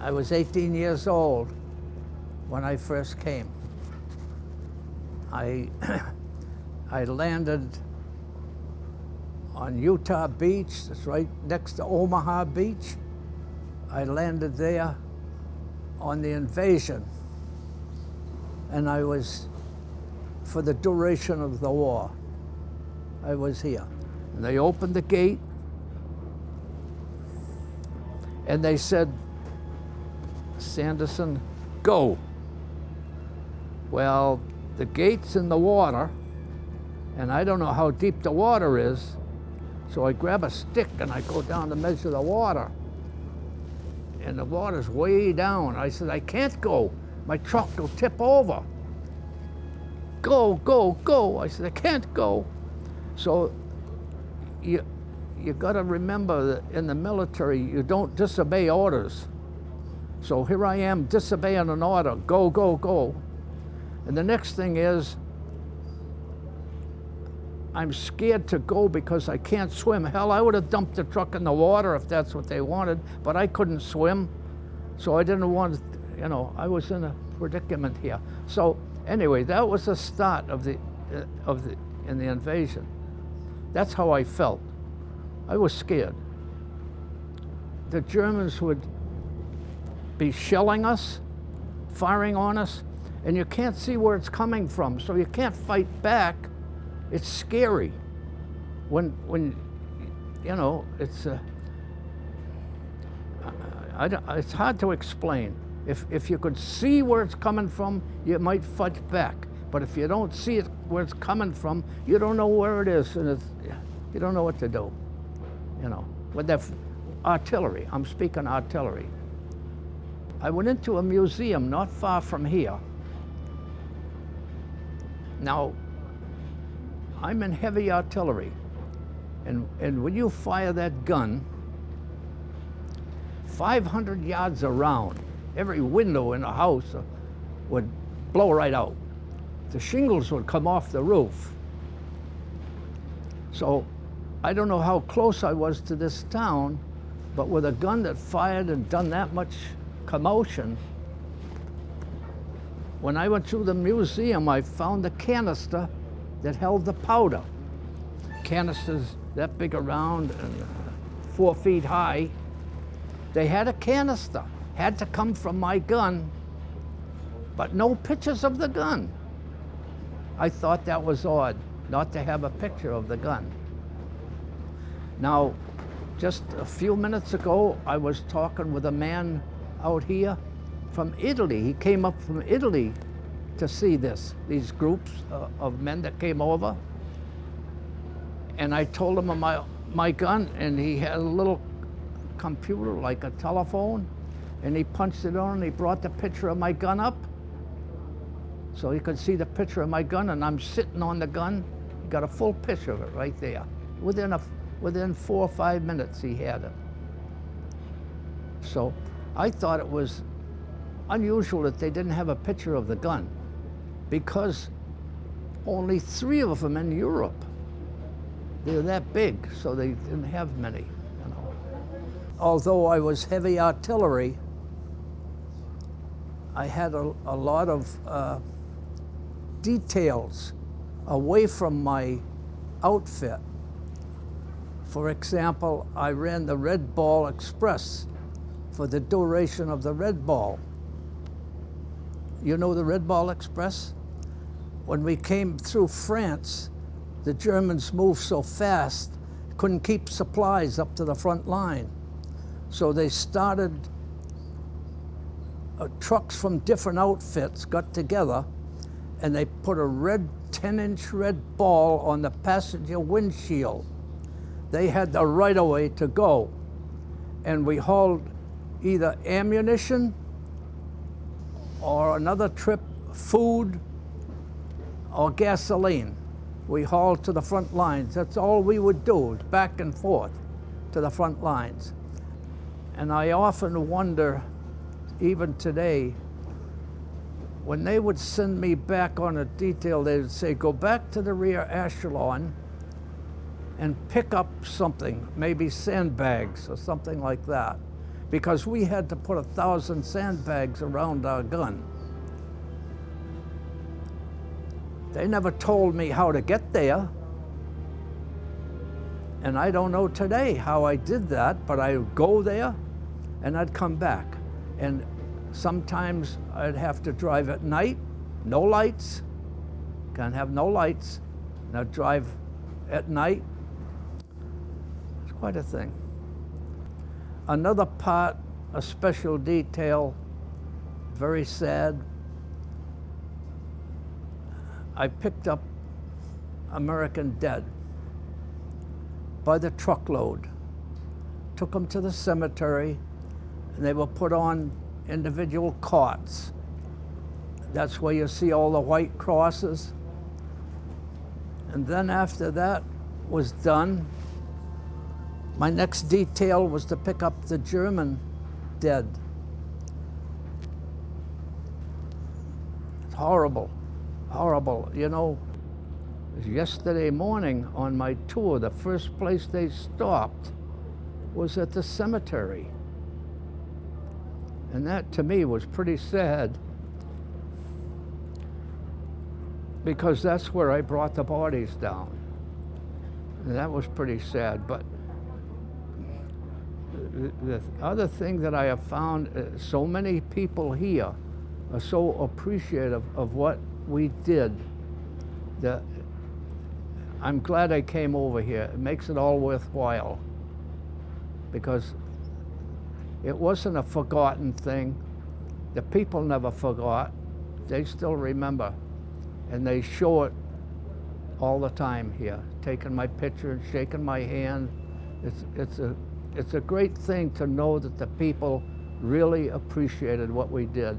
I was 18 years old when I first came. I landed on Utah Beach. It's right next to Omaha Beach. I landed there on the invasion, and I was, for the duration of the war, I was here. And they opened the gate, and they said, "Sanderson, go." Well, the gate's in the water, and I don't know how deep the water is, so I grab a stick and I go down to measure the water. And the water's way down. I said, "I can't go. My truck will tip over." "Go, go, go." I said, "I can't go." So you gotta remember that in the military, you don't disobey orders. So here I am disobeying an order, go, go, go. And the next thing is, I'm scared to go because I can't swim. Hell, I would have dumped the truck in the water if that's what they wanted, but I couldn't swim. So I didn't want, I was in a predicament here. So anyway, that was the start of the invasion. That's how I felt. I was scared. The Germans would be shelling us, firing on us, and you can't see where it's coming from, so you can't fight back. It's scary. When it's it's hard to explain. If you could see where it's coming from, you might fight back. But if you don't see it where it's coming from, you don't know where it is, and you don't know what to do. With that artillery, I'm speaking artillery. I went into a museum not far from here. Now, I'm in heavy artillery, and when you fire that gun, 500 yards around, every window in a house would blow right out. The shingles would come off the roof. So I don't know how close I was to this town, but with a gun that fired and done that much commotion, when I went through the museum, I found a canister that held the powder. Canisters that big around and 4 feet high. They had a canister, had to come from my gun, but no pictures of the gun. I thought that was odd, not to have a picture of the gun. Now, just a few minutes ago, I was talking with a man out here from Italy. He came up from Italy to see these groups of men that came over. And I told him of my gun, and he had a little computer, like a telephone, and he punched it on, and he brought the picture of my gun up, so he could see the picture of my gun, and I'm sitting on the gun. He got a full picture of it right there. Within 4 or 5 minutes, he had it. So I thought it was unusual that they didn't have a picture of the gun, because only 3 of them in Europe. They're that big, so they didn't have many. Although I was heavy artillery, I had a lot of details away from my outfit. For example, I ran the Red Ball Express for the duration of the Red Ball. You know the Red Ball Express? When we came through France, the Germans moved so fast, couldn't keep supplies up to the front line. So they started, trucks from different outfits got together, and they put a 10-inch red ball on the passenger windshield. They had the right-of-way to go. And we hauled either ammunition or another trip, food or gasoline. We hauled to the front lines. That's all we would do, back and forth to the front lines. And I often wonder, even today, when they would send me back on a detail, they would say, go back to the rear echelon and pick up something, maybe sandbags or something like that. because we had to put 1,000 sandbags around our gun. They never told me how to get there. And I don't know today how I did that, but I would go there and I'd come back. And sometimes I'd have to drive at night, no lights, can't have no lights, and I'd drive at night. It's quite a thing. Another part, a special detail, very sad. I picked up American dead by the truckload, took them to the cemetery, and they were put on individual cots. That's where you see all the white crosses. And then after that was done, my next detail was to pick up the German dead. It's horrible, horrible. You know, yesterday morning on my tour, the first place they stopped was at the cemetery. And that to me was pretty sad, because that's where I brought the bodies down. And that was pretty sad. But the other thing that I have found, so many people here are so appreciative of what we did that I'm glad I came over here. It makes it all worthwhile, because it wasn't a forgotten thing. The people never forgot. They still remember. And they show it all the time here, taking my picture and shaking my hand. It's a great thing to know that the people really appreciated what we did.